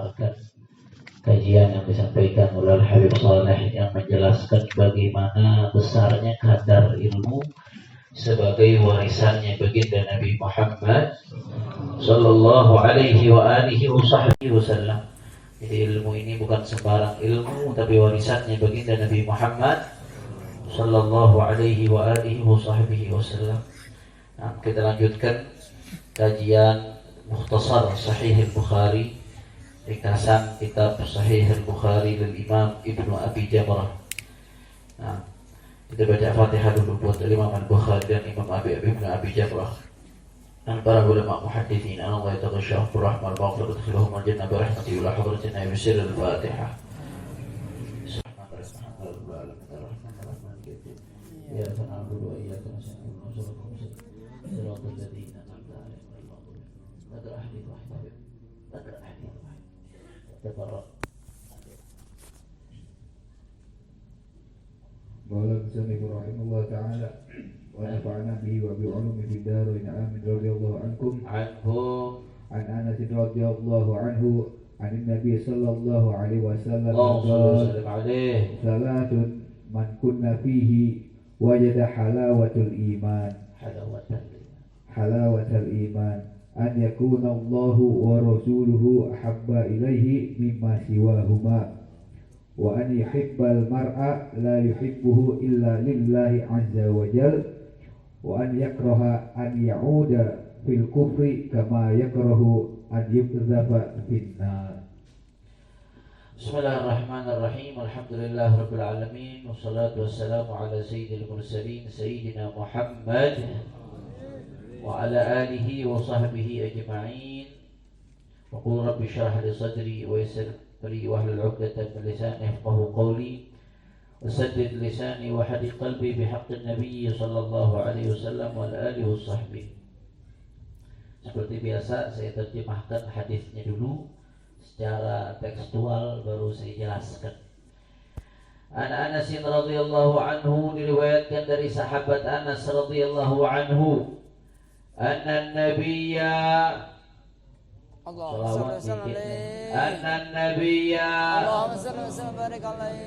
mendengarkan kajian yang disampaikan oleh Habib Saleh yang menjelaskan bagaimana besarnya kadar ilmu sebagai warisannya baginda Nabi Muhammad sallallahu alaihi wa alihi wasallam. Jadi ilmu ini bukan sembarang ilmu, tapi warisannya baginda Nabi Muhammad sallallahu alaihi wa alihi wasallam. Nah, kita lanjutkan kajian Mukhtasar Sahih Al-Bukhari, ringkasan kitab Sahih Al-Bukhari dari Imam Ibnu Abi Jamrah. Nah, kita baca Fatihah dulu buat Imam Al-Bukhari dan Imam Ibnu Abi Jamrah. Dan para ulama muhadditsin, Allah yataghashshahum birrahmah al-maghfirah tudkhiluhum al-jannah bi rahmatihi ila hadratina bi sirri al-Fatihah. Ya na'budu wa iyyaka nasta'in siratal ladzina an'amta 'alaihim ghairil Qala musannif rahimahullah ta'ala wa nafa'ana bihi wa bi'ulumihi fid dharain amin radhiyallahu ankum an Anas radhiyallahu anhu an Nabi sallallahu alaihi wasallam salatun man kunna fihi wajada halawatul iman an yakuna Allahu wa rasuluhu ahabba ilaihi mimma siwahuma wa an yuhibbal mar'a la yuhibbuhu illa lillahi azza wa jal wa an yakraha an ya'uda fil kufri kama yakrahu an yuqdhafa fin nar. Bismillahirrahmanirrahim. Alhamdulillahirabbil alamin wassalatu wassalamu ala sayyidil mursalin sayyidina Muhammad wa ala alihi wa sahbihi ajma'in. Wa qul rabbi shrah li sadri wa yassir li wahlul 'uqdatam min lisani yafqahu qawli wa saddid lisani wa hadi qalbi bihaqqin nabiy sallallahu alaihi wasallam wa ala alihi wa sahbihi. Seperti biasa saya terjemahkan hadisnya dulu secara tekstual, baru saya jelaskan. An Anas radhiyallahu anhu, diriwayatkan dari sahabat Anas radhiyallahu anhu, anna nabiyya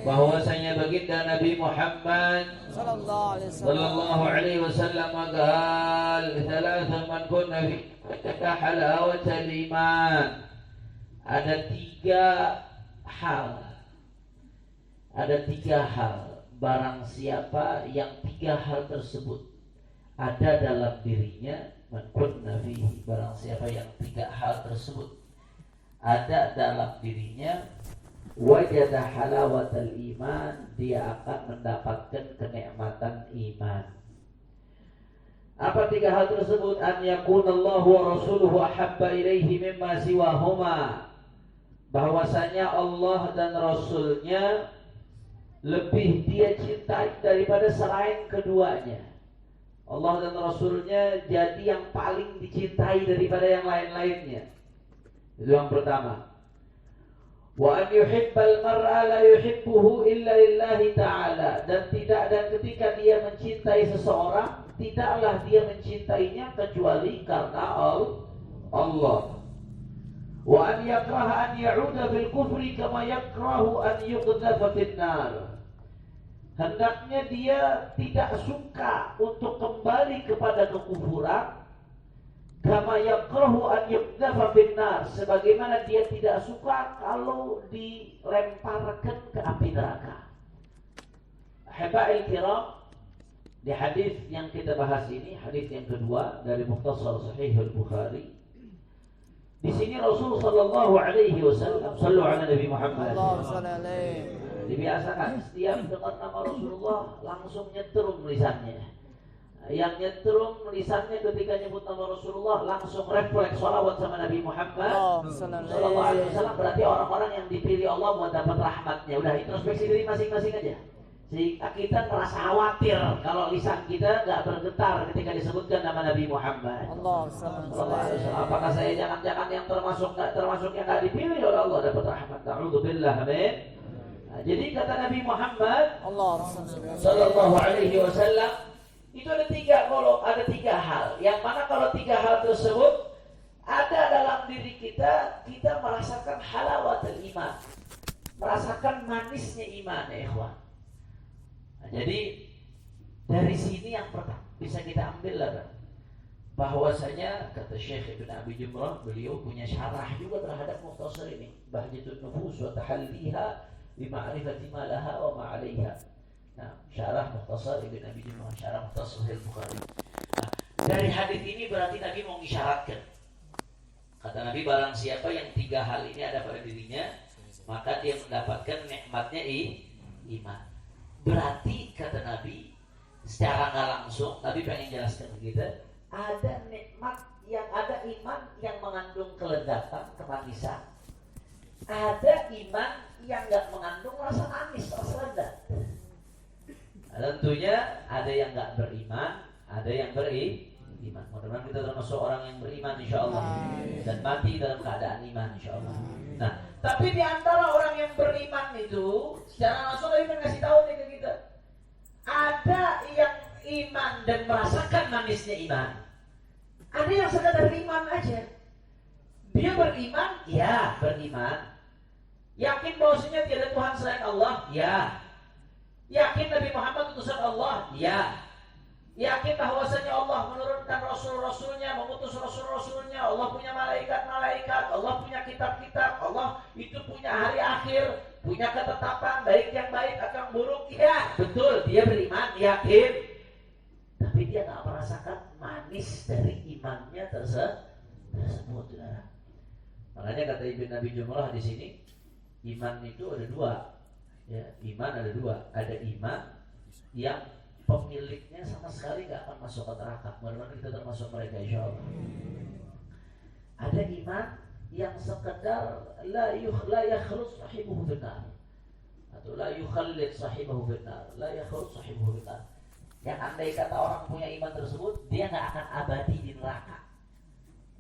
bahwasanya baginda Nabi Muhammad sallallahu alaihi wasallam qaal thalatha man kunna fi halawatul iman. Ada tiga hal barang siapa yang tiga hal tersebut ada dalam dirinya, man kunna fihi, barang siapa yang tiga hal tersebut ada dalam dirinya, wajada halawatal iman, dia akan mendapatkan kenikmatan iman. Apa tiga hal tersebut? An yakunallahu wa rasuluhu ahabba ilaihi mimma siwahuma, bahwasanya Allah dan Rasulnya lebih dia cintai daripada selain keduanya. Allah dan Rasulnya jadi yang paling dicintai daripada yang lain-lainnya. Itu yang pertama. Wa an yuhibbal mar'a la yuhibbuhu illa lillahi ta'ala, dan ketika dia mencintai seseorang, tidaklah dia mencintainya kecuali karena Allah. Wa an yakraha an ya'uda fil kufri kama yakrahu an yuqdhafa fin nar, hendaknya dia tidak suka untuk kembali kepada kekufuran, kama yakrahu an yuqdhafa fin nar, sebagaimana dia tidak suka kalau dilemparkan ke api neraka. Ahiba'il kiram, di hadis yang kita bahas ini, hadis yang kedua dari Mukhtasar Sahih Al-Bukhari, di sini Rasul sallallahu alaihi wasallam, sallu ala Nabi Muhammad, dibiasakan setiap dengar nama Rasulullah langsung nyetrum lisannya. Yang nyetrum lisannya ketika nyebut nama Rasulullah langsung refleks salawat sama Nabi Muhammad sallallahu alaihi wasallam, berarti orang-orang yang dipilih Allah buat dapat rahmatnya. Udah introspeksi diri masing-masing aja. Sehingga kita merasa khawatir kalau lisan kita gak bergetar ketika disebutkan nama Nabi Muhammad. Apakah saya jangan-jangan yang termasuk yang gak dipilih oleh Allah dapat rahmat? A'udzubillah, amin. Nah, jadi kata Nabi Muhammad sallallahu alaihi wasallam, itu ada tiga hal. Yang mana kalau tiga hal tersebut ada dalam diri kita merasakan halawatul iman, merasakan manisnya iman, ya ikhwan. Nah, jadi dari sini yang pertama bisa kita ambil lah, bahwasanya kata Syekh Ibn Abi Jumrah, beliau punya syarah juga terhadap Mukhtasar ini, Bahjatun Nufus wa Tahalliha bi ma'rifati ma laha wa ma 'alaiha. Nah, syarah Mukhtasar Ibn Abi Jumrah, syarah Mukhtasar Sahih Bukhari. Nah, dari hadis ini berarti Nabi mau mengisyaratkan, kata Nabi, barang siapa yang 3 hal ini ada pada dirinya, maka dia mendapatkan nikmatnya iman. Berarti kata Nabi, secara nggak langsung Nabi pengen jelaskan ke kita, ada nikmat yang ada iman yang mengandung kelezatan, kemanisan. Ada iman yang nggak mengandung rasa manis, rasa lezat. Nah, tentunya ada yang nggak beriman, ada yang beriman. Mudah-mudahan kita termasuk orang yang beriman insya Allah dan mati dalam keadaan iman insya Allah. Nah, tapi di antara orang yang beriman itu secara langsung Nabi ngasih tahu nih ke kita, ada yang iman dan merasakan manisnya iman. Ada yang sekadar iman aja. Dia beriman, ya beriman. Yakin bahwasanya tiada Tuhan selain Allah, ya. Yakin Nabi Muhammad utusan Allah, ya. Yakin bahwasanya Allah menurunkan Rasul-Rasulnya, mengutus Rasul-Rasulnya, Allah punya malaikat-malaikat, Allah punya kitab-kitab, Allah itu punya hari akhir, punya ketetapan baik yang baik atau yang buruk. Ya, betul, dia beriman, yakin. Tapi dia tak merasakan manis dari imannya tersebut. Ya. Makanya kata Ibn Abi Jumrah di sini, iman itu ada 2. Ya, iman ada 2. Ada iman yang pemiliknya sama sekali gak akan masuk ke neraka. Mudah-mudahan kita termasuk mereka insya Allah. Ada iman yang sekedar la yakhrus sahibuhu finnar, atau la yukhallid sahibuhu finnar, la yakhrus sahibuhu finnar. Yang andai kata orang punya iman tersebut, dia gak akan abadi di neraka.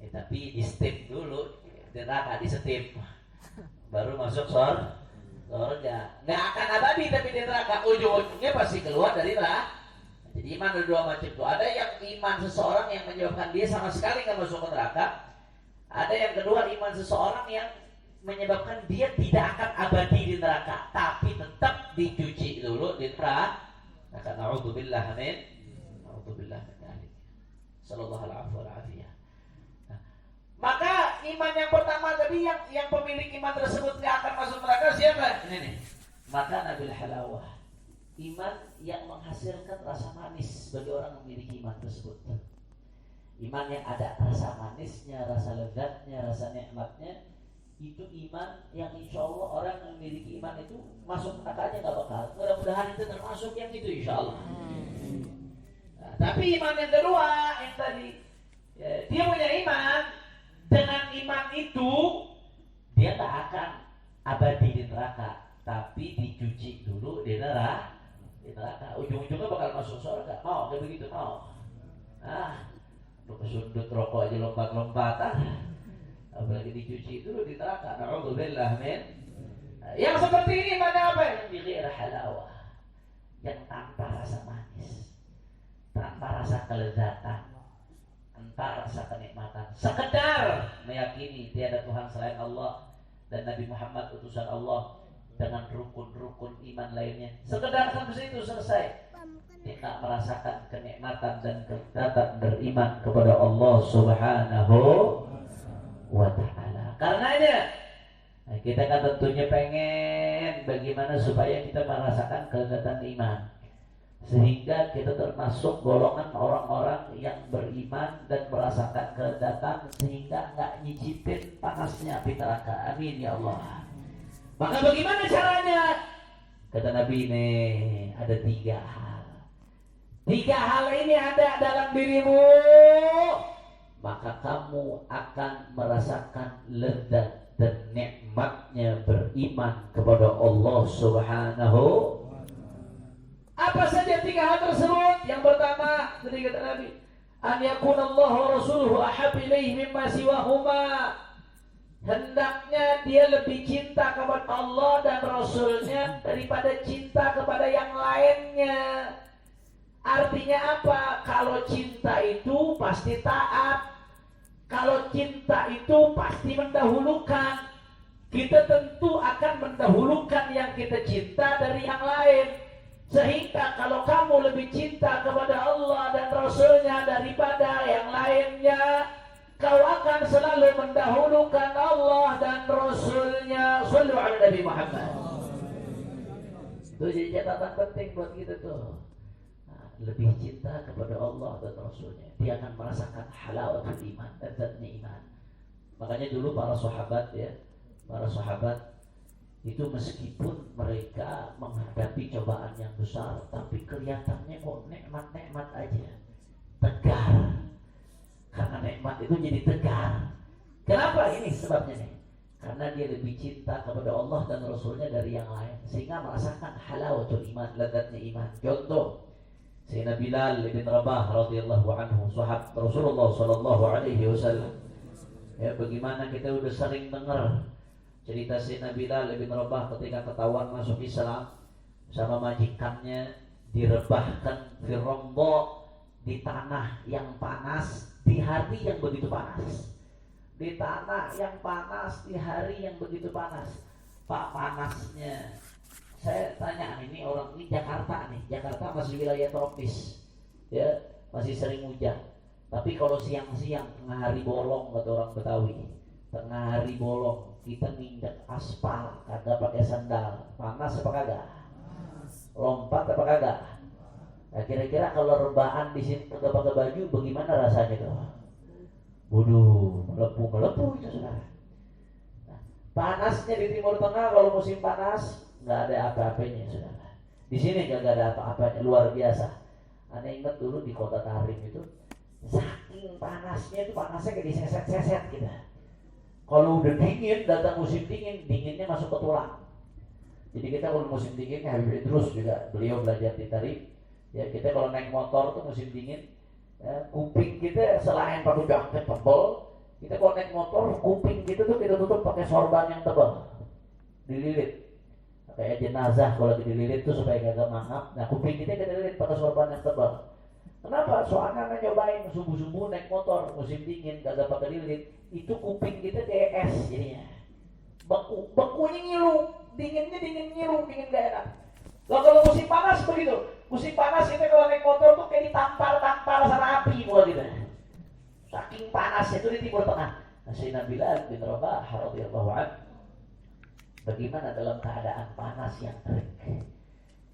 Tapi di step dulu, di neraka di step, baru masuk surga. Gak akan abadi tapi di neraka, ujung-ujungnya pasti keluar dari neraka. Jadi iman ada 2 macam itu. Ada yang iman seseorang yang menyebabkan dia sama sekali gak masuk ke neraka. Ada yang kedua, iman seseorang yang menyebabkan dia tidak akan abadi di neraka, tapi tetap dicuci dulu di neraka. Na'udzubillah min dzalik. Sallallahu alaihi wasallam. Maka iman yang pertama tadi yang pemilik iman tersebut tidak akan masuk neraka siapa? Ini nih. Maka nabil halawah. Iman yang menghasilkan rasa manis bagi orang yang memiliki iman tersebut. Iman yang ada rasa manisnya, rasa lezatnya, rasa nikmatnya, itu iman yang insya Allah orang yang memiliki iman itu masuk neraka aja gak bakal. Mudah-mudahan itu termasuk yang itu insya Allah. Nah, tapi iman yang kedua yang tadi, ya, dia punya iman. Dengan iman itu dia gak akan abadi di neraka, tapi dicuci dulu di neraka. Ujung-ujungnya bakal masuk surga. Mau kayak begitu, mau. Kesundut rokok aja lompat-lompatan, apalagi dicuci dulu di neraka. Na'udzubillah min. Yang seperti ini mana apa? Yang bighair halawah, yang tanpa rasa manis, tanpa rasa kelezatan, tanpa rasa kenikmatan, sekedar meyakini tiada Tuhan selain Allah dan Nabi Muhammad utusan Allah dengan rukun-rukun iman lainnya. Sekedar sampai situ selesai. Tidak merasakan kenikmatan dan kelezatan beriman kepada Allah Subhanahu wa ta'ala. Karenanya kita kan tentunya pengen bagaimana supaya kita merasakan kelezatan iman, sehingga kita termasuk golongan orang-orang yang beriman dan merasakan kelezatan sehingga nggak nyicipin panasnya api neraka. Amin ya Allah. Maka bagaimana caranya? Kata Nabi ini ada 3 hal. 3 hal ini ada dalam dirimu, maka kamu akan merasakan lezat dan nikmatnya beriman kepada Allah Subhanahu. Apa saja 3 hal tersebut? Yang pertama, tadi kata Nabi, an yakunallahu wa rasuluhu ahabba ilaihi mimma siwahuma. Hendaknya dia lebih cinta kepada Allah dan Rasulnya daripada cinta kepada yang lainnya. Artinya apa? Kalau cinta itu pasti taat. Kalau cinta itu pasti mendahulukan. Kita tentu akan mendahulukan yang kita cinta dari yang lain. Sehingga kalau kamu lebih cinta kepada Allah dan Rasulnya daripada yang lainnya, kau akan selalu mendahulukan Allah dan Rasulnya. Shallu ala Nabi Muhammad. Itu jadi catatan penting buat kita tuh. Lebih cinta kepada Allah dan Rasulnya, dia akan merasakan halawatul iman dan zatnya iman. Makanya dulu para sahabat itu meskipun mereka menghadapi cobaan yang besar, tapi kelihatannya kok nikmat-nikmat aja, tegar. Karena nikmat itu jadi tegar. Kenapa ini sebabnya nih? Karena dia lebih cinta kepada Allah dan Rasulnya dari yang lain, sehingga merasakan halawatul iman, lezatnya iman. Contoh, Sayyidina Bilal bin Rabah radhiyallahu anhu, sahabat Rasulullah sallallahu alaihi wasallam. Ya, bagaimana kita udah sering dengar cerita Sayyidina Bilal bin Rabah ketika ketahuan masuk Islam sama majikannya, direbahkan di rombok di tanah yang panas di hari yang begitu panas. Di tanah yang panas di hari yang begitu panas. Pak, panasnya, saya tanya, ini orang ini Jakarta nih, Jakarta masih wilayah tropis, ya masih sering hujan. Tapi kalau siang-siang tengah hari bolong kata orang Betawi, tengah hari bolong kita nginjak aspal, kagak pakai sandal, panas apa kagak? Lompat apa kagak? Nah, kira-kira kalau rebahan di sini kagak pakai baju, bagaimana rasanya tuh? Waduh, melepuh itu saudara. Nah, panasnya di Timur Tengah kalau musim panas nggak ada apa-apanya saudara. Di sini nggak ada apa-apanya, luar biasa. Anda ingat dulu di kota Tarim itu, saking panasnya itu panasnya kayak diseset-seset gitu. Kalau udah dingin, datang musim dingin, dinginnya masuk ke tulang. Jadi kita kalau musim dingin, Habib Idrus juga beliau belajar di Tarim. Ya kita kalau naik motor tuh musim dingin, ya, kuping kita selain pakai jaket tebal, kita kalau naik motor kuping kita tuh kita tutup pakai sorban yang tebal, dililit. Kayak jenazah kalau dililit tuh supaya gak mangap. Nah kuping kita dililit pakai sorban yang tebal. Kenapa? Soalnya nyobain subuh-subuh naik motor musim dingin kagak pakai dililit, itu kuping kita kayak es jadinya. Bekunya ngilu, dinginnya dingin ngilu, dingin gak enak. Lalu kalau musim panas begitu, musim panas kita kalau naik motor tuh kayak ditampar sama api buat kita. Saking panasnya itu di Timur Tengah. Nah, Sayyidina Bilal bin Rabah radhiyallahu anhu, bagaimana dalam keadaan panas yang terik,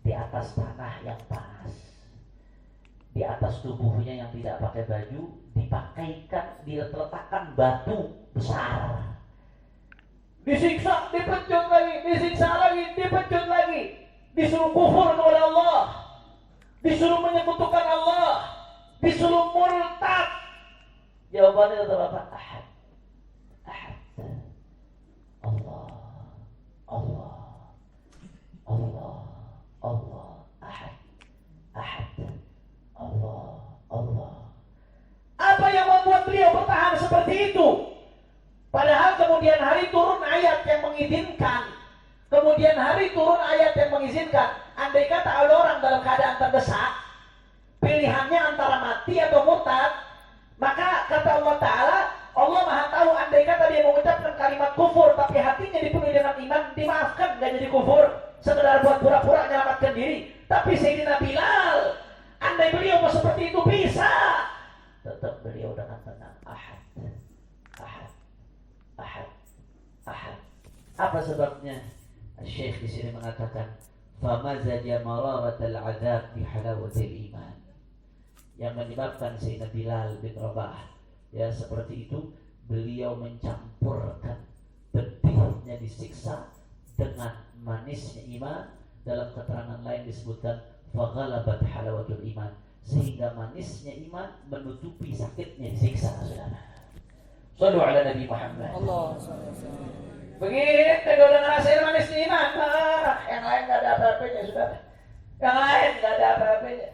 di atas tanah yang panas, di atas tubuhnya yang tidak pakai baju, diletakkan batu besar, disiksa, dipecut lagi, disiksa lagi, dipecut lagi, disuruh kufur kepada Allah, disuruh menyekutukan Allah, disuruh murtad. Jawabannya tetap apa? Ahad, ahad, Allah, Allah, Allah, Allah, ahad, ahad, Allah, Allah. Apa yang membuat beliau bertahan seperti itu? Padahal kemudian hari turun ayat yang mengizinkan. Kemudian hari turun ayat yang mengizinkan. Andai kata ada orang dalam keadaan terdesak, pilihannya antara mati atau murtad, maka kata Allah Ta'ala, Allah Maha tahu, andai kata dia mengucapkan kalimat kufur tapi hatinya dipenuhi dengan iman, dimaafkan, gak jadi kufur, sekedar buat pura-pura menyelamatkan diri. Tapi Sayyidina Bilal, andai beliau mau seperti itu bisa, tetap beliau dengan tenang. Ahad, ahad, ahad, ahad. Apa sebabnya? Syekh di sini mengatakan, famazaja mararatal azab bi halawatil iman. Yang menyebabkan Sayyidina Bilal bin Rabah, ya seperti itu, beliau mencampurkan pedihnya disiksa dengan manisnya iman. Dalam keterangan lain disebutkan faghalabat halawatul iman, sehingga manisnya iman menutupi sakitnya disiksa. Shallu ala Nabi Muhammad. Begitu kalau udah ngerasain manisnya iman, yang lain nggak ada apa-apanya sudah. Yang lain nggak ada apa-apanya.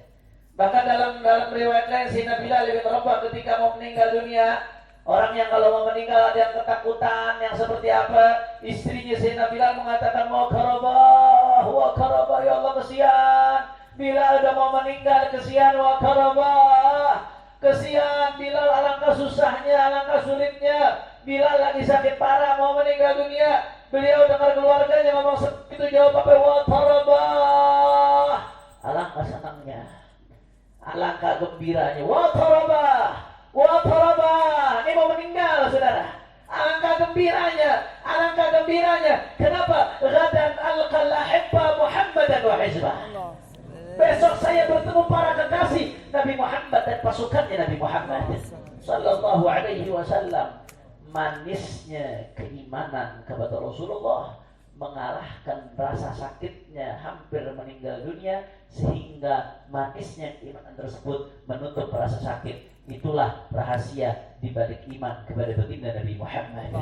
Bahkan dalam riwayat lain, Sayyidina Bilal bin Rabah ketika mau meninggal dunia, orang yang kalau mau meninggal ada yang ketakutan, yang seperti apa? Istrinya Sayyidina Bilal mengatakan, wa karabah, ya Allah kesian. Bilal udah mau meninggal, kesian, wa karabah. Kesian Bilal, alangkah susahnya, alangkah sulitnya. Bilal lagi sakit parah mau meninggal dunia. Beliau dengar keluarganya ngomong seperti itu, jawab apa? Wa tarabah. Alangkah senangnya, alangkah gembiranya. Wa tarabah. Ini mau meninggal, saudara. Alangkah gembiranya. Kenapa? Ghadan alqal ahibba Muhammadan wa hizbah. Besok saya bertemu para kekasih Nabi Muhammad dan pasukannya Nabi Muhammad sallallahu alaihi wasallam. Manisnya keimanan kepada Rasulullah mengalahkan rasa sakitnya hampir meninggal dunia, sehingga manisnya keimanan tersebut menutup rasa sakit. Itulah rahasia di balik iman kepada baginda Nabi Muhammad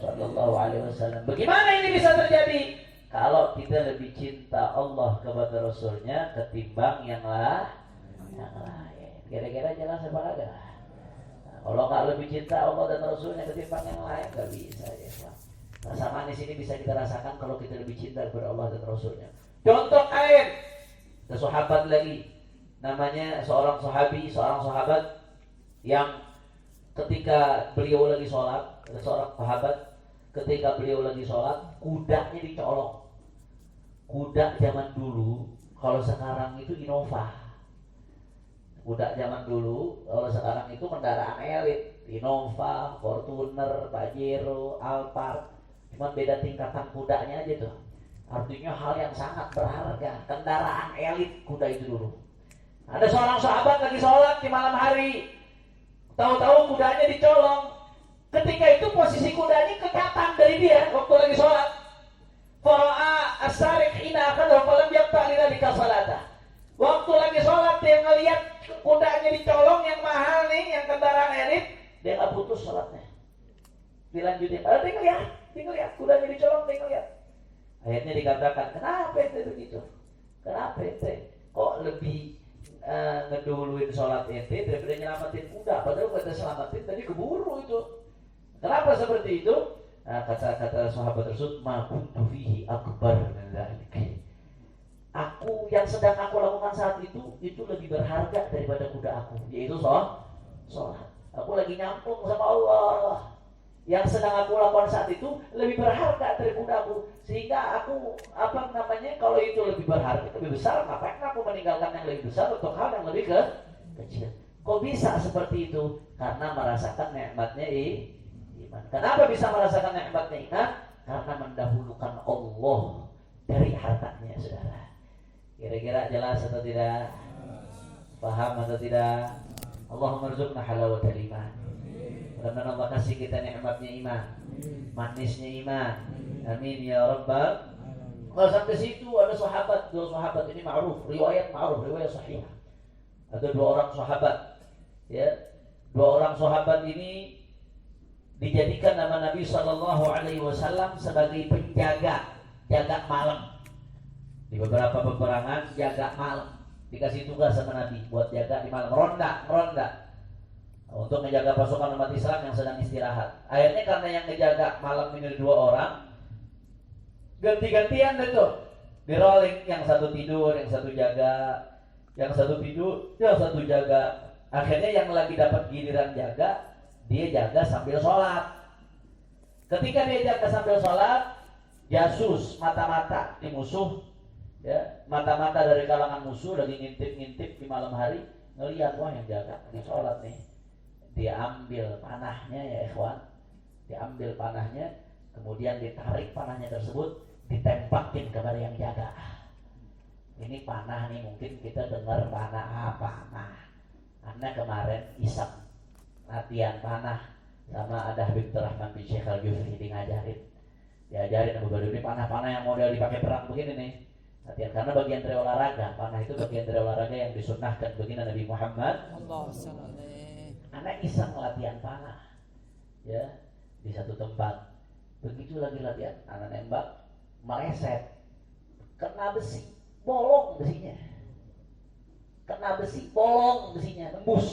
sallallahu alaihi wasallam. Bagaimana ini bisa terjadi? Kalau kita lebih cinta Allah kepada Rasulnya ketimbang yang lain. Kira-kira jelas apa kagak? Nah, kalau nggak lebih cinta Allah dan Rasulnya ketimbang yang lain, nggak bisa ya. Rasa manis ini bisa kita rasakan kalau kita lebih cinta kepada Allah dan Rasulnya. Contoh lain, ada sahabat lagi, namanya seorang sahabat yang ketika beliau lagi sholat, ada seorang sahabat ketika beliau lagi sholat, kudanya dicolong. Kuda zaman dulu, kalau sekarang itu Innova. Kuda zaman dulu, kalau sekarang itu kendaraan elit, Innova, Fortuner, Pajero, Alphard. Cuma beda tingkatan kudanya aja tuh. Artinya hal yang sangat berharga, kendaraan elit kuda itu dulu. Ada seorang sahabat lagi sholat di malam hari, tahu-tahu kudanya dicolong. Ketika itu posisi kudanya kelihatan dari dia waktu lagi sholat. Fara'a as-sariq hina akhadahu falam yaqta' lidzalika salatah. Waktu lagi sholat dia ngelihat kudanya dicolong yang mahal nih, yang kendaraan elit, dia nggak putus sholatnya. Dilanjutin. Dia ngelihat kudanya dicolong, dia ngelihat. Akhirnya dikatakan, kenapa ente begitu? Kenapa ente kok lebih ngeduluin sholat ente daripada nyelamatin kuda? Padahal kata selamatin tadi keburu itu. Kenapa seperti itu? Nah, kata sahabat tersebut, ma kuntu fihi akbar min dzalik. Aku yang sedang aku lakukan saat itu lebih berharga daripada kuda aku, yaitu sholat. Aku lagi nyambung sama Allah. Yang sedang aku lakukan saat itu lebih berharga dari kudaku, sehingga aku kalau itu lebih berharga, lebih besar, ngapain aku meninggalkan yang lebih besar untuk hal yang lebih kecil? Kok bisa seperti itu? Karena merasakan nikmatnya iman. Kenapa bisa merasakan nikmatnya iman? Karena mendahulukan Allah dari hartanya, saudara. Kira-kira jelas atau tidak? Paham atau tidak? Allahumma rzuqna halawatal iman. Mudah-mudahan Allah kasih kita nikmatnya iman, manisnya iman. Amin ya rabbal. Kalau sampai situ ada dua sahabat ini riwayat sahih. Ada dua orang sahabat, ya. Dua orang sahabat ini dijadikan nama Nabi Shallallahu Alaihi Wasallam sebagai jaga malam. Di beberapa peperangan jaga malam, dikasih tugas sama Nabi buat jaga di malam, ronda untuk menjaga pasukan umat Islam yang sedang istirahat. Akhirnya karena yang menjaga malam ini dua orang, ganti-gantian itu di rolling, yang satu tidur, yang satu jaga, yang satu tidur, yang satu jaga. Akhirnya yang lagi dapat giliran jaga, dia jaga sambil sholat. Ketika dia jaga sambil sholat, jasus mata-mata di musuh, ya, mata-mata dari kalangan musuh lagi ngintip-ngintip di malam hari, ngelihat wah yang jaga di sholat nih. Dia ambil panahnya, ya ikhwan, diambil panahnya, kemudian ditarik panahnya tersebut, ditembakin kepada yang jaga. Ini panah nih, mungkin kita dengar panah apa? Karena kemarin iseng latihan panah sama ada Habib Rahman bin Syekh Al-Jufri diajarin Abu Badr, ini panah-panah yang model dipakai perang begini nih. Latihan, karena bagian dari olahraga, panah itu bagian dari olahraga yang disunnahkan baginda Nabi Muhammad. Anak iseng latihan panah, ya, di satu tempat. Begitu lagi latihan, anak nembak, meleset, kena besi, bolong besinya. Kena besi, bolong besinya, tembus.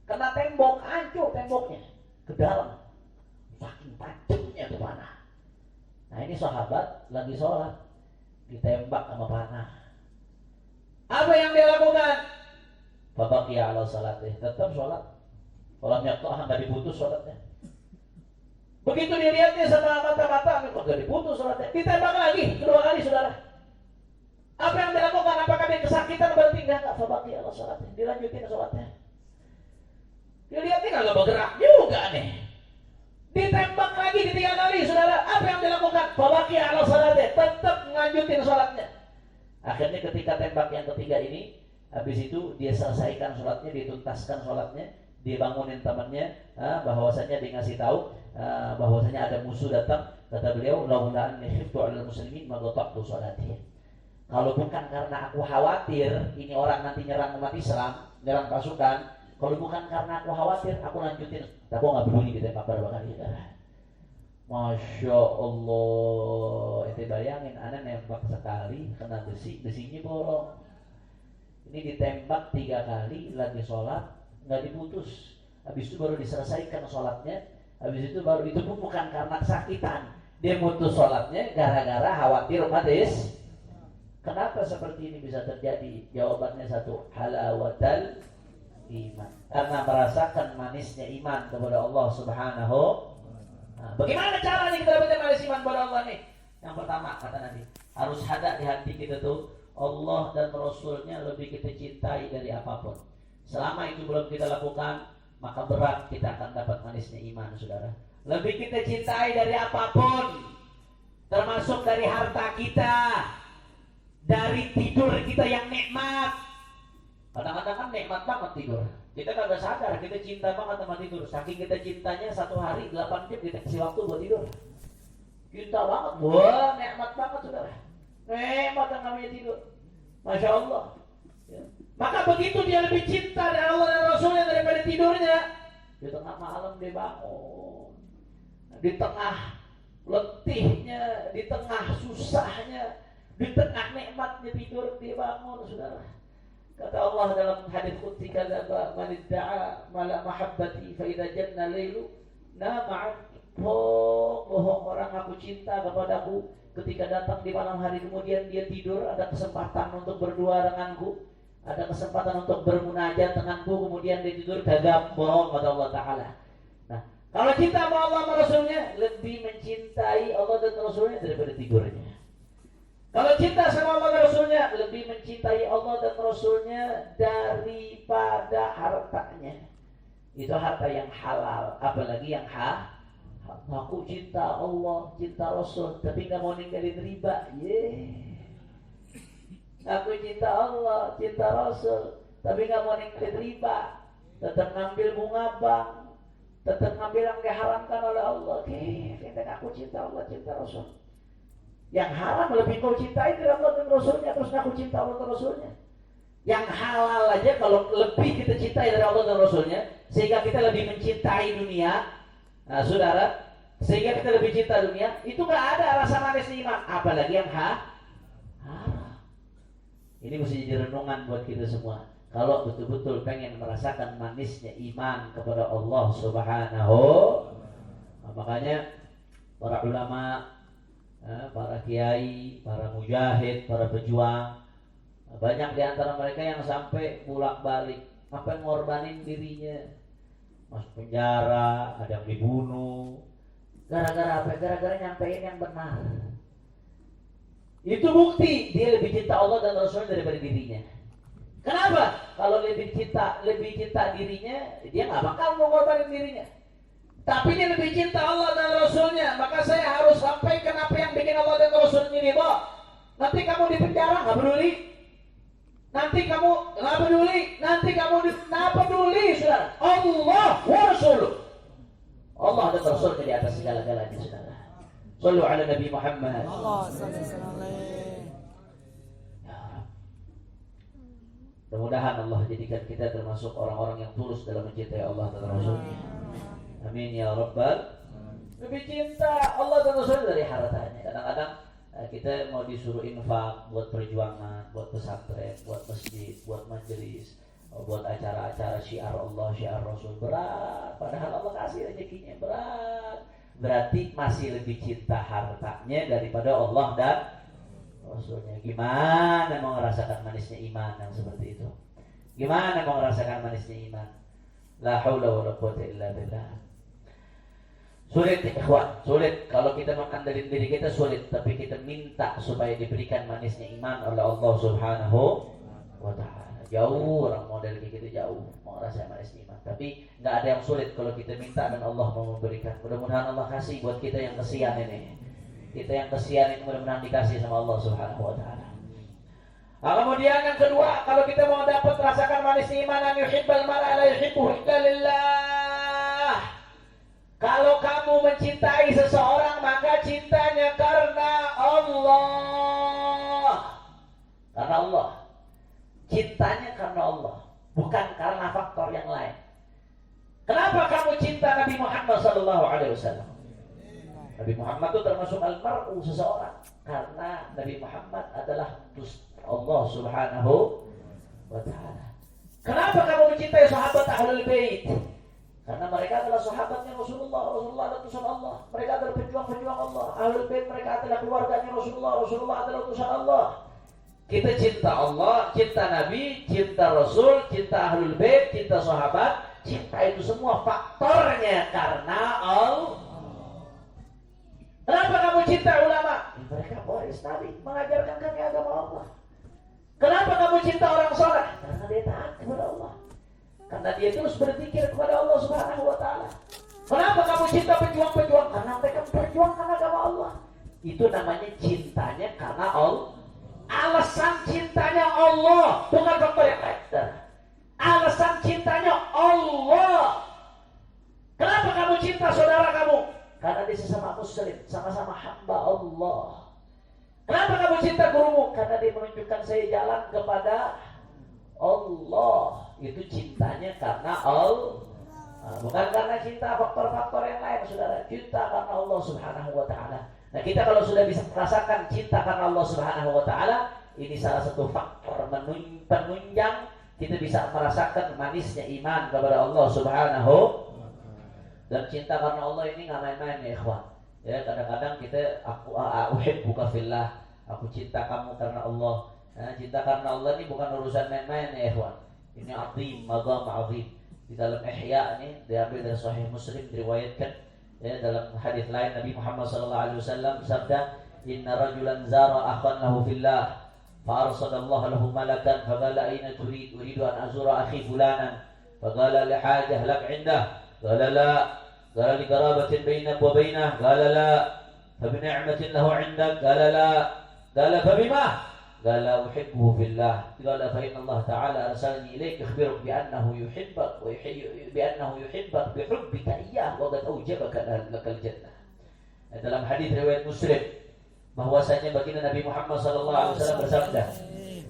Kena tembok, hancur temboknya ke dalam. Saking tajamnya tuh panah. Nah ini sahabat lagi sholat, ditembak sama panah. Apa yang dia lakukan? Fabaqiya ala salatih, tetap sholat. Walam yaqta'ha, nggak diputus sholatnya. Begitu dilihatnya sama mata-mata, nggak diputus sholatnya. Ditembak lagi, kedua kali saudara. Apa yang dilakukan? Apakah dia kesakitan berarti? Enggak, fabaqiya ala salatih, dilanjutin sholatnya. Dilihatnya nggak bergerak juga nih. Ditembak lagi ketiga kali saudara. Apa yang dilakukan? Fabaqiya ala salatih, tetap melanjutin sholatnya. Akhirnya ketika tembak yang ketiga ini, habis itu dia selesaikan sholatnya, dituntaskan sholatnya, dia bangunin temannya, bahwasanya dia ngasih tahu bahwasanya ada musuh datang. Kata beliau, laula anni khiftu 'alal muslimin ma qata'tu sholati. Kalau bukan karena aku khawatir ini orang nanti nyerang umat Islam, nyerang pasukan, kalau bukan karena aku khawatir, aku lanjutin. Tapi aku nggak peduli ditembak berapa kali. Masya Allah, itu bayangin, anak nembak sekali kena besi, besinya bolong. Ini ditembak 3 kali, lagi sholat nggak diputus. Habis itu baru diselesaikan sholatnya. Habis itu baru, itu pun bukan karena kesakitan, dia putus sholatnya gara-gara khawatir umat Islam. Kenapa seperti ini bisa terjadi? Jawabannya satu, halawatal iman, karena merasakan manisnya iman kepada Allah Subhanahu. Bagaimana caranya kita dapat manis iman kepada Allah nih? Yang pertama kata Nabi, harus ada di hati kita tuh Allah dan Rasulnya lebih kita cintai dari apapun. Selama itu belum kita lakukan, maka berat kita akan dapat manisnya iman, saudara. Lebih kita cintai dari apapun, termasuk dari harta kita, dari tidur kita yang nikmat. Kadang-kadang kan nikmat banget tidur. Kita kagak sadar, kita cinta banget sama tidur. Saking kita cintanya, 1 hari 8 jam kita kasih waktu buat tidur. Cinta banget, wah nikmat banget saudara. Nikmat yang namanya tidur, Masya Allah ya. Maka begitu dia lebih cinta dari Allah dan Rasulnya daripada tidurnya. Di tengah malam dia bangun, di tengah letihnya, di tengah susahnya, di tengah nikmatnya tidur dia bangun saudara. Kata Allah dalam hadis qudsi, kadzaba man idda'a mala mahabbati fa idza janna lailu nama. Bohong orang aku cinta kepadaku, ketika datang di malam hari kemudian dia tidur, ada kesempatan untuk berdua denganku, ada kesempatan untuk bermunajat denganku, kemudian dia tidur, gagap, bohong kata Allah Ta'ala. Nah, kalau cinta sama Allah dan Rasulnya, lebih mencintai Allah dan Rasulnya daripada tidurnya. Kalau cinta sama Allah dan Rasulnya, lebih mencintai Allah dan Rasulnya daripada hartanya. Itu harta yang halal, apalagi yang aku cinta Allah, cinta Rasul, tapi gak mau ninggalin riba. Aku cinta Allah, cinta Rasul, tapi gak mau ninggalin riba. Tetap ngambil bunga bank, tetap ngambil yang diharamkan oleh Allah. Aku cinta Allah, cinta Rasul. Yang haram lebih kau cintai dari Allah dan Rasulnya, terus aku cinta Allah dan Rasulnya. Yang halal aja kalau lebih kita cintai dari Allah dan Rasulnya, sehingga kita lebih mencintai dunia. Nah saudara, sehingga kita lebih cinta dunia, itu gak ada rasa manis iman, apalagi yang haram. Ini mesti jadi renungan buat kita semua. Kalau betul-betul pengen merasakan manisnya iman kepada Allah Subhanahu, makanya para ulama, para kiai, para mujahid, para pejuang, banyak di antara mereka yang sampai bolak-balik, sampai ngorbanin dirinya, masuk penjara, ada yang dibunuh. Gara-gara apa? Gara-gara nyampein yang benar. Itu bukti dia lebih cinta Allah dan Rasulnya daripada dirinya. Kenapa? Kalau lebih cinta dirinya, dia nggak bakal mengorbankan dirinya. Tapi dia lebih cinta Allah dan Rasulnya, maka saya harus sampaikan apa yang bikin Allah dan Rasulnya ridho. Nanti kamu di penjara nggak peduli. Nanti kamu nggak peduli. Nanti kamu nggak peduli, saudara. Allah wa Rasuluh. Allah dan Rasulnya di atas segala-galanya, saudara. Sallu ala Nabi Muhammad. Allah sallallahu alaihi. Mudah-mudahan Allah jadikan kita termasuk orang-orang yang tulus dalam mencintai Allah dan Rasulnya. Amin ya Rabbal. Lebih cinta Allah dan Rasulnya dari hartanya. Kadang-kadang kita mau disuruh infak buat perjuangan, buat pesantren, buat masjid, buat majelis, buat acara-acara syiar Allah, syiar Rasul, berat. Padahal Allah kasih rezekinya, berat. Berarti masih lebih cinta hartanya daripada Allah dan Rasulnya. Gimana mau merasakan manisnya iman yang seperti itu? Gimana mau merasakan manisnya iman? La haula wala quwwata illa billah. Sulit ikhwan, sulit. Kalau kita makan dari diri kita sulit, tapi kita minta supaya diberikan manisnya iman oleh Allah Subhanahu wa taala. Jauh orang model kayak gitu, jauh mau rasa manisnya iman. Tapi nggak ada yang sulit kalau kita minta dan Allah mau memberikan. Mudah-mudahan Allah kasih buat kita yang kesian ini. Kita yang kesian ini mudah-mudahan dikasih sama Allah Subhanahu wa taala. Kemudian yang kedua, kalau kita mau dapat rasakan manisnya iman, an yuhibbal mar'a la yuhibbuhu illa lillah. Kalau kamu mencintai seseorang, maka cintanya karena Allah. Karena Allah. Cintanya karena Allah, bukan karena faktor yang lain. Kenapa kamu cinta Nabi Muhammad SAW? Nabi Muhammad itu termasuk al-mar'u, seseorang. Karena Nabi Muhammad adalah Allah Subhanahu wa ta'ala. Kenapa kamu mencintai sahabat Ahlul Bait? Karena mereka adalah sahabatnya Rasulullah. Rasulullah adalah utusan Allah. Mereka adalah pejuang-pejuang Allah. Ahlul Bait mereka adalah keluarganya Rasulullah. Rasulullah adalah utusan Allah. Kita cinta Allah, cinta Nabi, cinta Rasul, cinta Ahlul Bait, cinta sahabat. Cinta itu semua faktornya karena Allah. Kenapa kamu cinta ulama? Mereka waris Nabi, mengajarkan kami agama Allah. Kenapa kamu cinta orang soleh? Karena dia taat kepada Allah. Karena dia terus berzikir kepada Allah Subhanahu wa taala. Kenapa kamu cinta pejuang-pejuang? Karena mereka memperjuangkan agama Allah. Itu namanya cintanya karena Allah. Alasan cintanya Allah, bukan faktor yang lain. Alasan cintanya Allah. Kenapa kamu cinta saudara kamu? Karena dia sesama muslim, sama-sama hamba Allah. Kenapa kamu cinta gurumu? Karena dia menunjukkan saya jalan kepada Allah. Itu cintanya karena Allah. Bukan karena cinta faktor-faktor yang lain, saudara. Cinta karena Allah Subhanahu wa ta'ala. Nah, kita kalau sudah bisa merasakan cinta karena Allah Subhanahu wa ta'ala, ini salah satu faktor penunjang kita bisa merasakan manisnya iman kepada Allah Subhanahu. Dan cinta karena Allah ini nggak main-main ya ikhwan. Ya, kadang-kadang kita uhibbuka fillah, aku cinta kamu karena Allah. Nah, cinta karena Allah ini bukan urusan main-main ya ikhwan. Ini azim, maqam azim. Di dalam Ihya ini diambil dari Sahih Muslim, diriwayatkan ya, dalam hadis lain Nabi Muhammad SAW bersabda, inna rajulan zara akhan lahu fillah fa arsadallahu lahu malakan faqala aina turid uridu an azura akhi fulanan faqala li hajah lak indah qala la qala li qarabatin bainak wa bainah qala la fa bi ni'matin lahu indak qala la qala fa bima qala uhibbuhu fillah qala fa inna Allah ta'ala arsalani ilayka akhbiruk bi annahu yuhibbak wa bi annahu yuhibbak bi hubbika iyyah wa qad awjabaka lakal jannah. Dalam hadis riwayat Muslim bahwasanya baginda Nabi Muhammad SAW bersabda,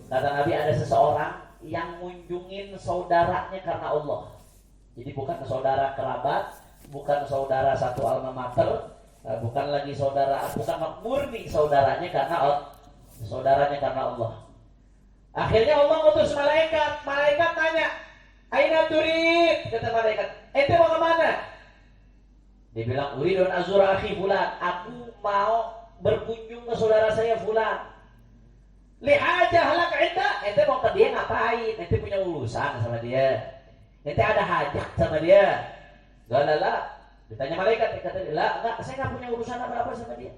kata Nabi, ada seseorang yang mengunjungin saudaranya karena Allah. Jadi bukan saudara kerabat, bukan saudara satu alma mater, bukan lagi saudara, bukan murni saudaranya karena Allah. Saudaranya karena Allah. Akhirnya Allah ngutus malaikat. Malaikat tanya, aina turid? Kata malaikat, ente mau kemana? Dia bilang, uridun azura akhi fulan, aku mau berkunjung ke saudara saya fulan. Lihajah lak inda, ente mau ke dia ngapain? Ente punya urusan sama dia, ente ada hajat sama dia? Galala. Ditanya malaikat, dia kata, la, enggak, saya enggak punya urusan apa-apa sama dia.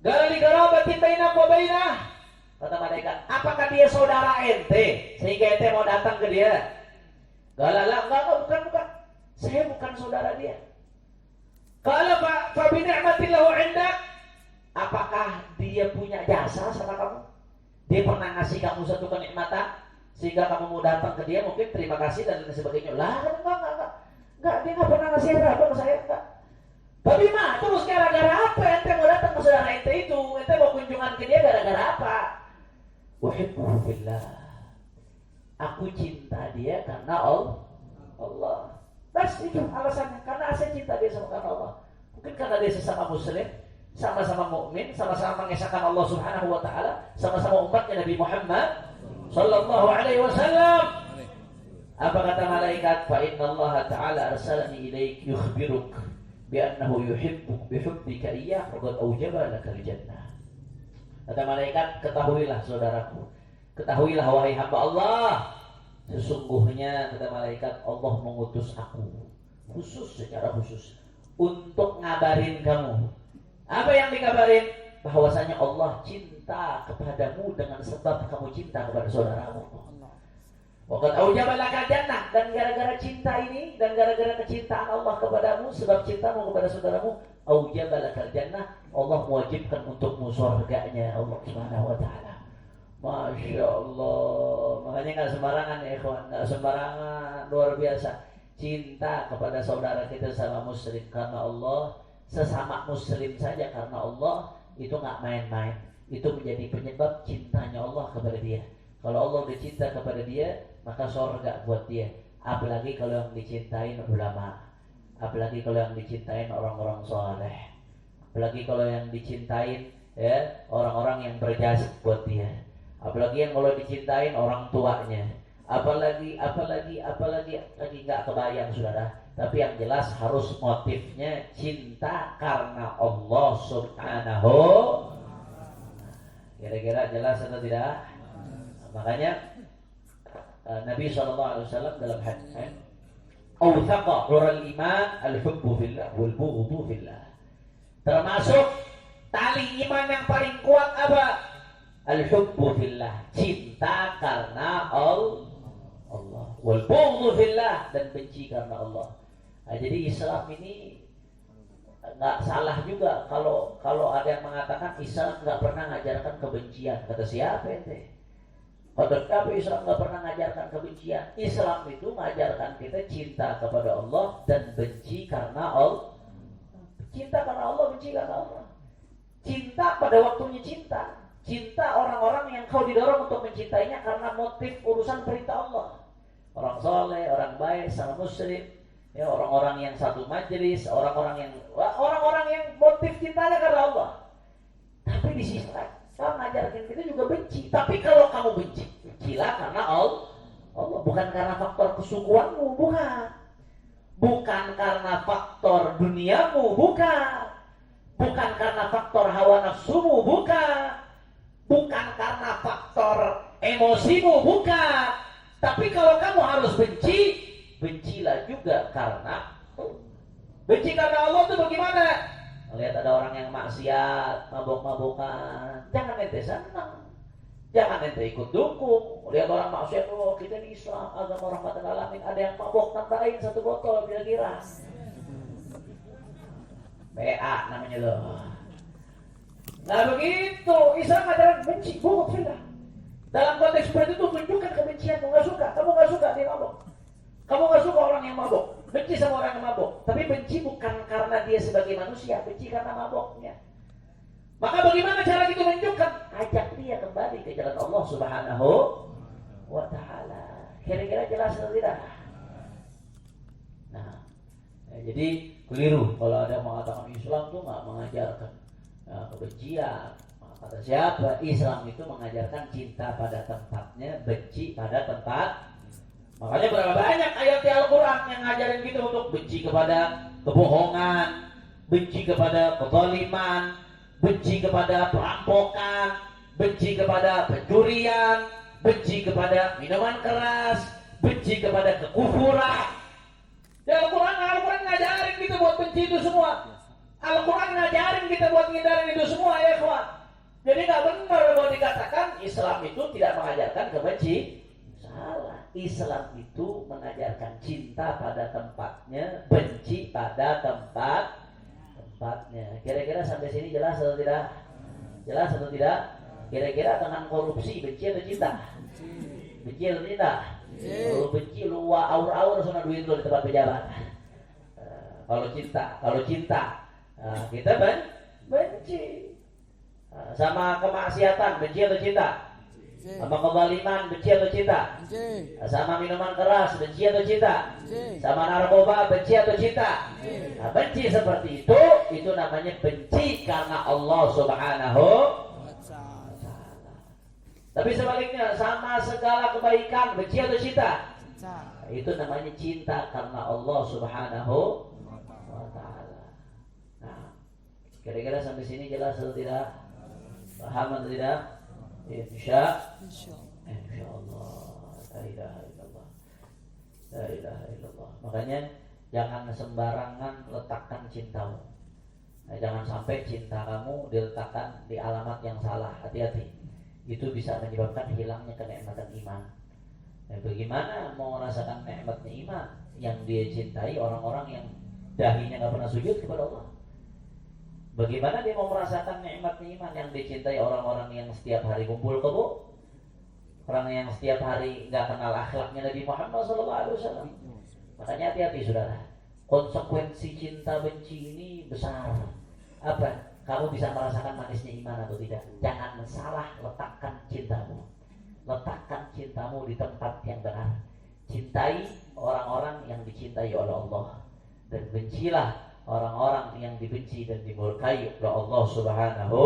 Gali garabatin bainak wa bainah. Kata malaikat, apakah dia saudara ente sehingga ente mau datang ke dia? Galala, enggak, bukan. Saya bukan saudara dia. Qala fa bi ni'matin lahu indak. Apakah dia punya jasa sama kamu? Dia pernah ngasih kamu satu kenikmatan sehingga kamu mau datang ke dia, mungkin terima kasih dan lain sebagainya. Lah, enggak, dia enggak pernah ngasih apa ke saya, enggak. Tapi mah terus gara-gara apa ente mau datang ke saudara ente itu? Ente mau kunjungan ke dia gara-gara apa? Uhibbuhu fillah. Aku cinta dia karena Allah. Bas itu alasannya, karena saya cinta dia sama karena Allah. Mungkin karena dia sesama muslim, sama-sama mukmin, sama-sama mengesahkan Allah Subhanahu wa taala, sama-sama umatnya Nabi Muhammad sallallahu alaihi wasallam. Apa kata malaikat? Fa innallaha ta'ala arsalani ilaik yukhbiruk bi annahu yuhibbuk bi hubbika iyyah faqad awjaba lakal jannah. Kata malaikat, ketahuilah saudaraku, ketahuilah wahai hamba Allah, Sesungguhnya kata malaikat, Allah mengutus aku secara khusus untuk ngabarin kamu. Apa yang dikabarin? Bahwasanya Allah cinta kepadamu dengan sebab kamu cinta kepada saudaramu. Waqad aujaba laka jannah, dan gara-gara cinta ini dan gara-gara kecintaan Allah kepadamu, sebab cintamu kepada saudaramu, aujaba laka jannah, Allah mewajibkan untukmu surganya Allah Subhanahu wa taala. Masya Allah. Makanya nggak sembarangan ya ikhwan, nggak sembarangan, luar biasa. Cinta kepada saudara kita sama muslim karena Allah, sesama muslim saja karena Allah, itu nggak main-main. Itu menjadi penyebab cintanya Allah kepada dia. Kalau Allah udah cinta kepada dia, maka surga buat dia. Apalagi kalau yang dicintain ulama, apalagi kalau yang dicintain orang-orang soleh, apalagi kalau yang dicintain ya orang-orang yang berjasa buat dia, apalagi yang kalau dicintain orang tuanya, apalagi lagi nggak kebayang saudara. Tapi yang jelas harus motifnya cinta karena Allah Subhanahu. Kira-kira jelas atau tidak? Makanya Nabi SAW dalam hadis, "Awthaqa nurul iman al-hubbu fillah wal bughdhu fillah." Termasuk tali iman yang paling kuat apa? Al-hubbu fillah, cinta karena Allah. Wal bughdhu fillah, dan benci karena Allah. Nah, jadi Islam ini nggak salah juga kalau ada yang mengatakan Islam nggak pernah mengajarkan kebencian. Kata siapa ente? Padahal Islam nggak pernah mengajarkan kebencian. Islam itu mengajarkan kita cinta kepada Allah dan benci karena Allah. Cinta karena Allah, benci karena Allah. Cinta pada waktunya cinta. Cinta orang-orang yang kau didorong untuk mencintainya karena motif urusan perintah Allah. Orang soleh, orang baik, sama muslim, ya, orang-orang yang satu majelis, orang-orang yang motif cintanya karena Allah. Tapi di sisi lain, kau ngajarin kita juga benci. Tapi kalau kamu benci, bencilah karena Allah, bukan karena faktor kesukuanmu, bukan karena faktor duniamu, bukan karena faktor hawa nafsumu, bukan karena faktor emosimu, bukan. Tapi kalau kamu harus benci, bencilah juga karena Allah itu bagaimana? Lihat ada orang yang maksiat, mabok-mabokan, jangan ente senang, jangan ente ikut dukung. Lihat orang maksiat, oh kita di Islam, agama rahmatan alamin, ada yang mabok tambahin 1 botol kira-kira. PA namanya loh. Nah begitu, Islam adalah benci, bunuh fillah. Dalam konteks seperti itu tunjukkan kebencianmu, kamu nggak suka dia mabok, kamu nggak suka orang yang mabok. Benci sama orang yang mabok, tapi benci bukan karena dia sebagai manusia, benci karena maboknya. Maka bagaimana cara kita menunjukkan? Ajak dia kembali ke jalan Allah Subhanahu wa ta'ala. Kira-kira jelas atau tidak? Nah, jadi keliru kalau ada yang mengatakan Islam itu nggak mengajarkan kebencian. Kata siapa? Islam itu mengajarkan cinta pada tempatnya, benci pada tempat. Makanya berapa banyak ayat di Al-Quran yang ngajarin kita untuk benci kepada kebohongan, benci kepada kezaliman, benci kepada perampokan, benci kepada pencurian, benci kepada minuman keras, benci kepada kekufuran. Ya Al-Quran ngajarin kita buat benci itu semua. Al-Quran ngajarin kita buat ngindarin itu semua ya kawan. Jadi gak benar kalau dikatakan Islam itu tidak mengajarkan kebenci. Salah. Islam itu mengajarkan cinta pada tempatnya, benci pada tempatnya. Kira-kira sampai sini jelas atau tidak? Jelas atau tidak? Kira-kira dengan korupsi benci atau cinta? Benci atau cinta? Kalau benci lu aur-aur sama duit lu di tempat pejabat. Kalau cinta, kita benci. Sama kemaksiatan benci atau cinta? Sama kezaliman benci atau cinta? Sama minuman keras benci atau cinta? Sama narkoba benci atau cinta? Nah, benci seperti itu namanya benci karena Allah Subhanahu wa ta'ala. Tapi sebaliknya, sama segala kebaikan benci atau cinta? Itu namanya cinta karena Allah Subhanahu wa ta'ala. Nah, kira-kira sampai sini jelas atau tidak? Paham atau tidak? Insya Allah. La ilaha illallah. La ilaha illallah. Makanya jangan sembarangan letakkan cintamu. Nah, jangan sampai cinta kamu diletakkan di alamat yang salah. Hati-hati. Itu bisa menyebabkan hilangnya kenikmatan iman. Nah, bagaimana mau merasakan nikmatnya iman yang dia cintai orang-orang yang dahinya nggak pernah sujud kepada Allah? Bagaimana dia mau merasakan nikmatnya iman yang dicintai orang-orang yang setiap hari kumpul kebo, orang yang setiap hari nggak kenal akhlaknya Nabi Muhammad SAW? Makanya hati-hati saudara. Konsekuensi cinta benci ini besar. Apa? Kamu bisa merasakan manisnya iman atau tidak? Jangan salah letakkan cintamu. Letakkan cintamu di tempat yang benar. Cintai orang-orang yang dicintai oleh Allah, dan bencilah orang-orang yang dibenci dan dimurkai oleh Allah Subhanahu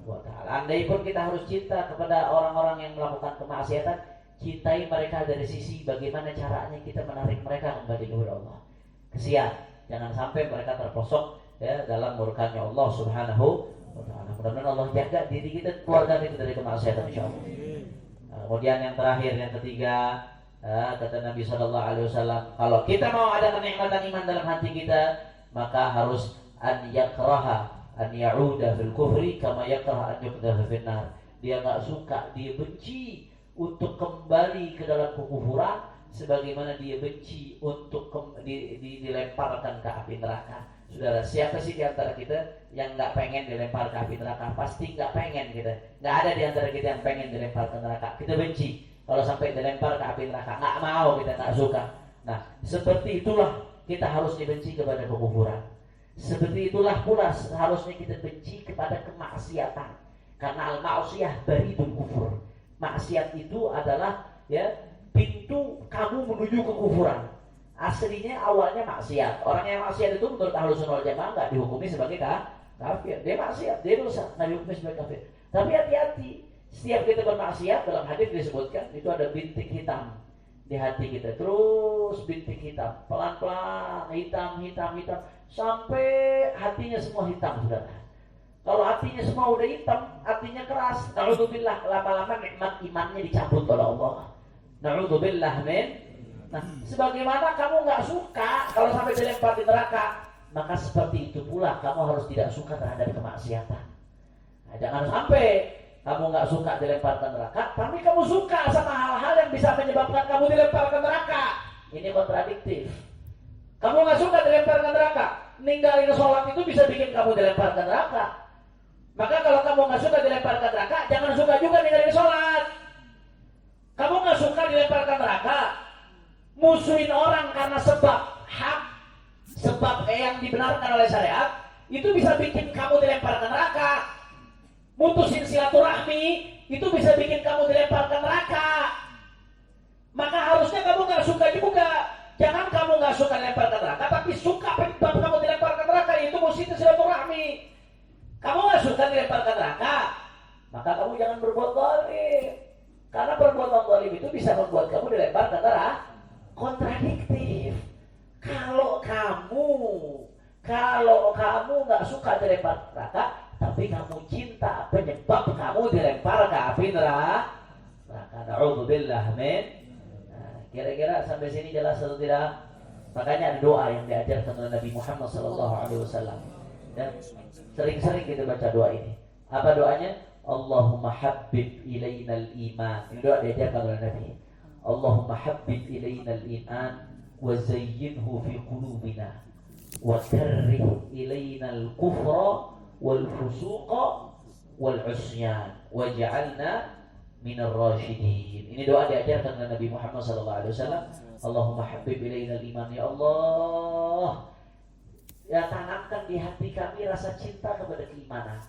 wa ta'ala. Andai pun kita harus cinta kepada orang-orang yang melakukan kemaksiatan, cintai mereka dari sisi bagaimana caranya kita menarik mereka kembali kepada Allah. Kesian, jangan sampai mereka terposok ya dalam murkanya Allah Subhanahu wa ta'ala. Mudah-mudahan Allah jaga diri kita, keluarga kita dari kemaksiatan, insyaallah. Kemudian yang terakhir, yang ketiga, kata Nabi SAW, kalau kita mau ada kenikmatan iman dalam hati kita, maka harus an yakraha an ya'uda fil kufri kama yakraha an yuqdha fil nar. Dia nggak suka, dia benci untuk kembali ke dalam kekufuran, sebagaimana dia benci untuk dilemparkan ke api neraka. Saudara, siapa sih di antara kita yang nggak pengen dilempar ke api neraka? Pasti nggak pengen kita. Nggak ada di antara kita yang pengen dilempar ke neraka. Kita benci kalau sampai dilempar ke api neraka. Nggak mau, kita nggak suka. Nah, seperti itulah kita harus dibenci kepada kekufuran. Seperti itulah pula seharusnya kita benci kepada kemaksiatan. Karena al-ma'siyah baridul kufur. Maksiat itu adalah ya pintu kamu menuju kekufuran. Aslinya awalnya maksiat. Orang yang maksiat itu menurut Ahlus Sunnah wal Jamaah nggak dihukumi sebagai kafir. Dia maksiat, dia dosa, nggak dihukumi sebagai kafir. Tapi hati-hati, setiap kita bermaksiat, dalam hadis disebutkan itu ada bintik hitam di hati kita. Terus bintik hitam, pelan-pelan hitam sampai hatinya semua hitam, saudara. Kalau hatinya semua udah hitam, hatinya keras, na'udzubillah, lama-lama nikmat imannya dicabut oleh Allah. Na'udzubillah min. Nah, sebagaimana kamu nggak suka kalau sampai dilempar di neraka, maka seperti itu pula kamu harus tidak suka terhadap kemaksiatan. Nah, jangan sampai kamu nggak suka dilempar ke neraka, tapi kamu suka sama hal-hal yang bisa menyebabkan kamu dilempar ke neraka. Ini kontradiktif. Kamu nggak suka dilempar ke neraka, ninggalin sholat itu bisa bikin kamu dilempar ke neraka. Maka kalau kamu nggak suka dilempar ke neraka, jangan suka juga ninggalin sholat. Kamu nggak suka dilempar ke neraka, musuhin orang karena sebab hak, sebab yang dibenarkan oleh syariat, itu bisa bikin kamu dilempar ke neraka. Mutusin silaturahmi, itu bisa bikin kamu dilempar ke neraka. Maka harusnya kamu gak suka juga. Jangan kamu gak suka dilempar ke neraka, tapi suka penyebab kamu dilempar ke neraka, itu mutusin silaturahmi. Kamu gak suka dilempar ke neraka, maka kamu jangan berbuat zalim. Karena perbuatan zalim itu bisa membuat kamu dilempar ke neraka. Kontradiktif. Kalau kamu nggak suka dilempar neraka, tapi kamu cinta penyebab kamu dilempar ke api neraka. Na'udzubillah min. Nah, kira-kira sampai sini jelas atau tidak? Makanya ada doa yang diajarkan oleh Nabi Muhammad SAW. Dan sering-sering kita baca doa ini. Apa doanya? Allahumma habbib ilainal iman. Ini doa diajarkan oleh Nabi. Allahumma habbib ilaina al-iman wa zayyinhu fi qulubina wa karrih ilaina al-kufra wal fusuqa wal usyan waj'alna minar rasyidin. Ini doa diajarkan oleh Nabi Muhammad SAW. Allahumma habbib ilaina al-iman, ya Allah, ya tanamkan di hati kami rasa cinta kepada keimanan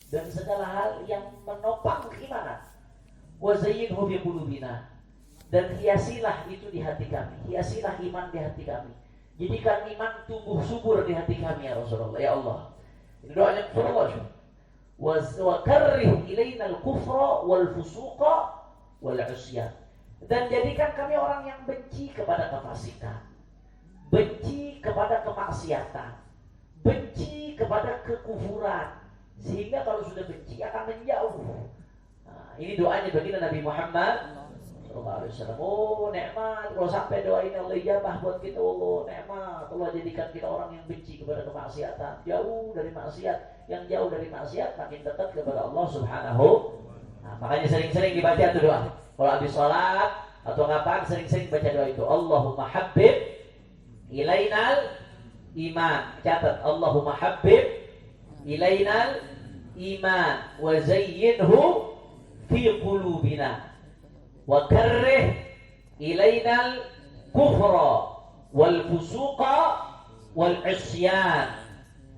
dan segala hal yang menopang keimanan. Wa zayyinhu fi qulubina, dan hiasilah itu di hati kami, hiasilah iman di hati kami, jadikan iman tumbuh subur di hati kami, ya Rasulullah, ya Allah. Ini doanya Rasulullah. Wa karrih ilaina al-kufra wal fusuqa wal usyan, dan jadikan kami orang yang benci kepada kefasikan, benci kepada kemaksiatan, benci kepada kekufuran, sehingga kalau sudah benci akan menjauh. Nah, ini doanya baginda Nabi Muhammad Sallallahu Alaihi Wasallam. Oh nikmat kalau sampai doa ini Allah ijabah buat kita. Allah nikmat Allah jadikan kita orang yang benci kepada kemaksiatan, jauh dari maksiat. Yang jauh dari maksiat makin dekat kepada Allah Subhanahu. Nah, makanya sering-sering dibaca tuh doa. Kalau habis sholat atau ngapain sering-sering baca doa itu. Allahumma habbib ilainal iman. Catat Allahumma habbib ilainal iman wa zayyinhu fi qulubina wa karrih ilainal kufra wal fusuqa wal isyan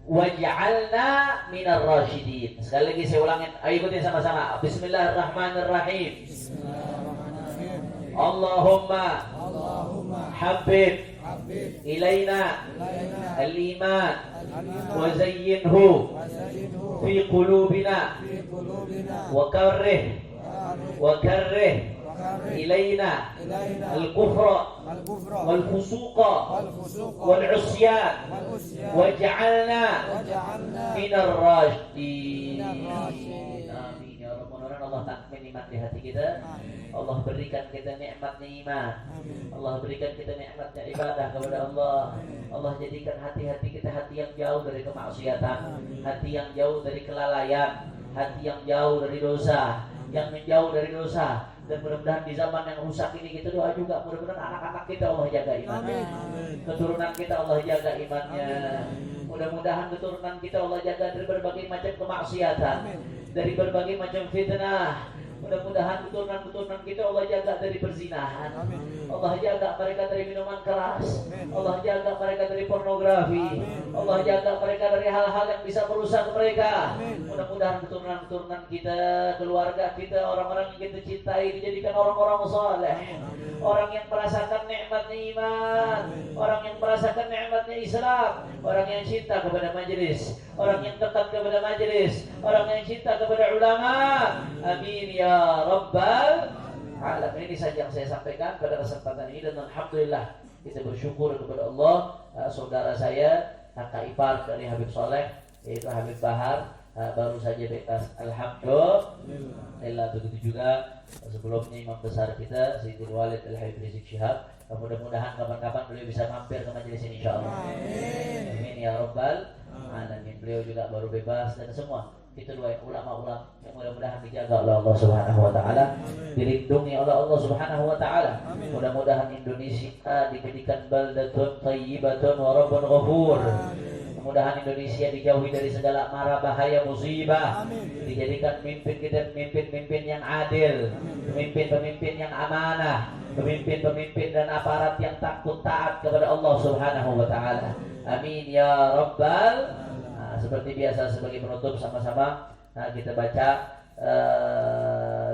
waj'alna minar rasyidin. Sekali lagi saya ulangin, ayo ikutin sama-sama. Bismillahirrahmanirrahim. Allahumma habib ilaina al-iman wa zayyinhu fi qulubina wa karrih ilaina al-kufra wal fusuqa wal isyan waj'alna minar rasyidin. Amin ya rabbal alamin. Allah takmin nikmat di hati kita. Allah berikan kita nikmatnya iman. Allah berikan kita nikmatnya ibadah kepada Allah. Allah jadikan hati-hati kita hati yang jauh dari kemaksiatan, hati yang jauh dari kelalaian, hati yang jauh dari dosa, yang menjauh dari dosa. Dan mudah-mudahan di zaman yang rusak ini kita doa juga, mudah-mudahan anak-anak kita Allah jaga imannya, keturunan kita Allah jaga imannya. Mudah-mudahan keturunan kita Allah jaga dari berbagai macam kemaksiatan, dari berbagai macam fitnah. Mudah-mudahan keturunan kita Allah jaga dari perzinahan, Allah jaga mereka dari minuman keras, Allah jaga mereka dari pornografi, Allah jaga mereka dari hal-hal yang bisa merusak mereka. Mudah-mudahan keturunan kita, keluarga kita, orang-orang yang kita cintai dijadikan orang-orang saleh, orang yang merasakan nikmatnya iman, orang yang merasakan nikmatnya Islam, orang yang cinta kepada majelis, orang yang dekat kepada majelis, orang yang cinta kepada ulama. Amin ya Rabbal Alamin. Ini saja yang saya sampaikan pada kesempatan ini, dan alhamdulillah kita bersyukur kepada Allah. Saudara saya kakak ipar dari Habib Soleh, yaitu Habib Bahar, baru saja bebas. Alhamdulillah. Begitu juga sebelumnya imam besar kita Sayyidul Walid Al-Habib Rizik Syihab. Mudah-mudahan kapan-kapan beliau bisa mampir ke majelis ini insyaallah. Amin ya Rabbal Alamin. Beliau juga baru bebas, dan semua kita doain ulama-ulama yang mudah-mudahan dijaga oleh Allah Subhanahu wa taala, dilindungi oleh Allah Subhanahu wa taala. Mudah-mudahan Indonesia dijadikan baldatun thayyibatun wa rabbun ghafur. Mudah-mudahan Indonesia dijauhi dari segala mara bahaya musibah. Dijadikan pemimpin yang adil, pemimpin yang amanah, pemimpin dan aparat yang takut taat kepada Allah Subhanahu wa taala. Amin ya rabbal. Seperti biasa sebagai penutup sama-sama kita baca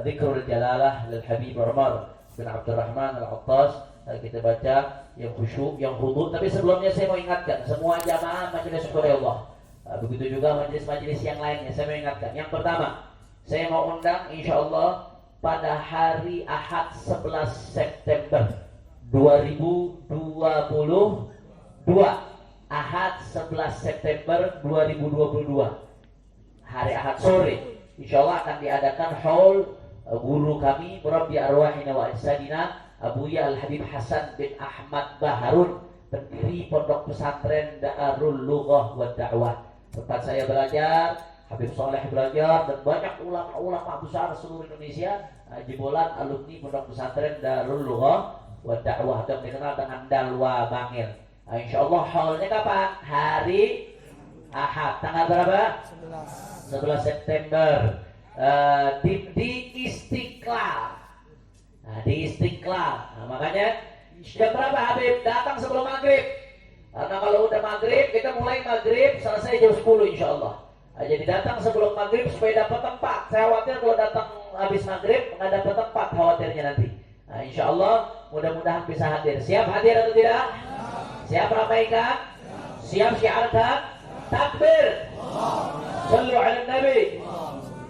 Dzikrul Jalalah lil Habib Umar bin Abdurrahman Al-Attas. Kita baca yang khusyuk, yang khudu. Tapi sebelumnya saya mau ingatkan semua jamaah majelis Allah, begitu juga majelis-majelis yang lainnya, saya mau ingatkan. Yang pertama, saya mau undang insyaallah pada hari Ahad 11 September 2022. Ahad 11 September 2022, hari Ahad sore, insyaallah akan diadakan haul guru kami Murabbi Arwahina wa Ajsadina Abuya Al-Habib Hasan bin Ahmad Baharun, pendiri Pondok Pesantren Darul Lughah wa Da'wah. Tempat saya belajar, Habib Soleh belajar, dan banyak ulama-ulama besar seluruh Indonesia jebolan alumni Pondok Pesantren Darul Lughah wa Da'wah, atau dikenal dengan Dalwa Bangil. Insyaallah haulnya kapan? Hari Ahad. Tanggal berapa? 11 September. Di Istiqlal. Di Istiqlal. Makanya jam berapa Habib? Datang sebelum maghrib. Karena kalau udah maghrib, kita mulai maghrib, selesai jam 10 insyaallah. Jadi datang sebelum maghrib supaya dapat tempat. Saya khawatir kalau datang habis maghrib nggak dapat tempat, khawatirnya nanti. Insyaallah mudah-mudahan bisa hadir. Siap hadir atau tidak? Siap ramaikan? Siap syiarkan? Takbir. Sallu ala Nabi.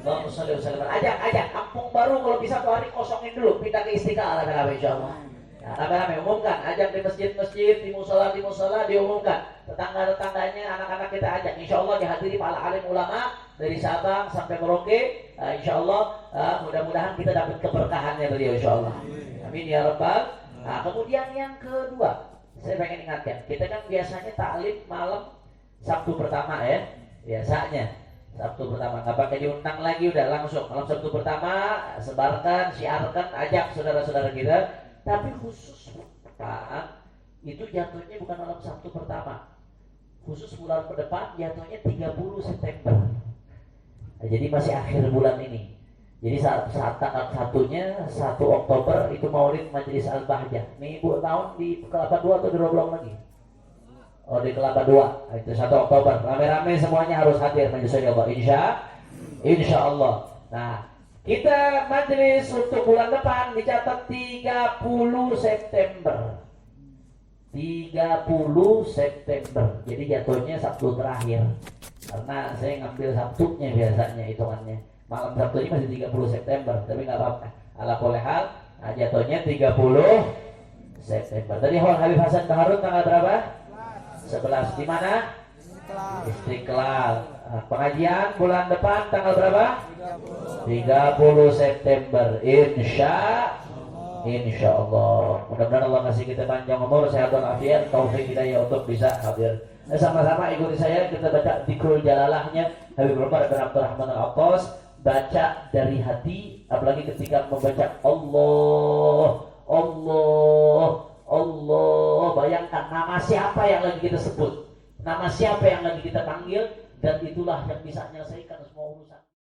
Allahumma shalli wa sallim. Ajak kampung baru kalau bisa tuh hari kosongin dulu, pindah ke Istiqlal insyaallah. Ya, rame-rame umumkan, ajak di masjid-masjid, di musola diumumkan. Tetangga-tetangganya, anak-anak kita ajak. Insya Allah dihadiri para alim ulama dari Sabang sampai Merauke. Insya Allah mudah-mudahan kita dapat keberkahannya beliau insya Allah. Amin ya rabbal. Nah, kemudian yang kedua, saya pengen ingatkan, kita kan biasanya taklim malam Sabtu pertama ya, biasanya Sabtu pertama. Nggak pakai diundang lagi, udah langsung malam Sabtu pertama sebarkan, siarkan, ajak saudara-saudara kita. Tapi khusus Pak, itu jatuhnya bukan malam Sabtu pertama. Khusus bulan ke depan jatuhnya 30 September. Nah, jadi masih akhir bulan ini. Jadi saat tanggal satunya 1 Oktober itu Maulid Majelis Al-Bahjah. Nih Ibu tahun di Kelapa 2 atau di Roblong lagi? Oh di Kelapa 2. Itu 1 Oktober. Rame-rame semuanya harus hadir majelis Allah. Insya Allah. Nah, kita majelis untuk bulan depan dicatat 30 September. 30 September. Jadi jatuhnya Sabtu terakhir. Karena saya ngambil Sabtunya biasanya hitungannya. Malam Sabtu ini masih 30 September, tapi nggak apa-apa. Ala kulli hal, jatuhnya 30 September. Tadi Habib Hasan Baharun tanggal berapa? 11. Di mana? Istiqlal. Pengajian bulan depan tanggal berapa? 30 September. Insya Allah. Mudah-mudahan Allah kasih kita panjang umur, sehat walafiat, taufik hidayah untuk bisa hadir. Nah, sama-sama ikuti saya, kita baca Dzikrul Jalalahnya Habib Umar bin Abdurrahman Al-Attas. Baca dari hati, apalagi ketika membaca Allah, Allah, Allah. Bayangkan nama siapa yang lagi kita sebut, nama siapa yang lagi kita panggil, dan itulah yang bisa menyelesaikan semua urusan.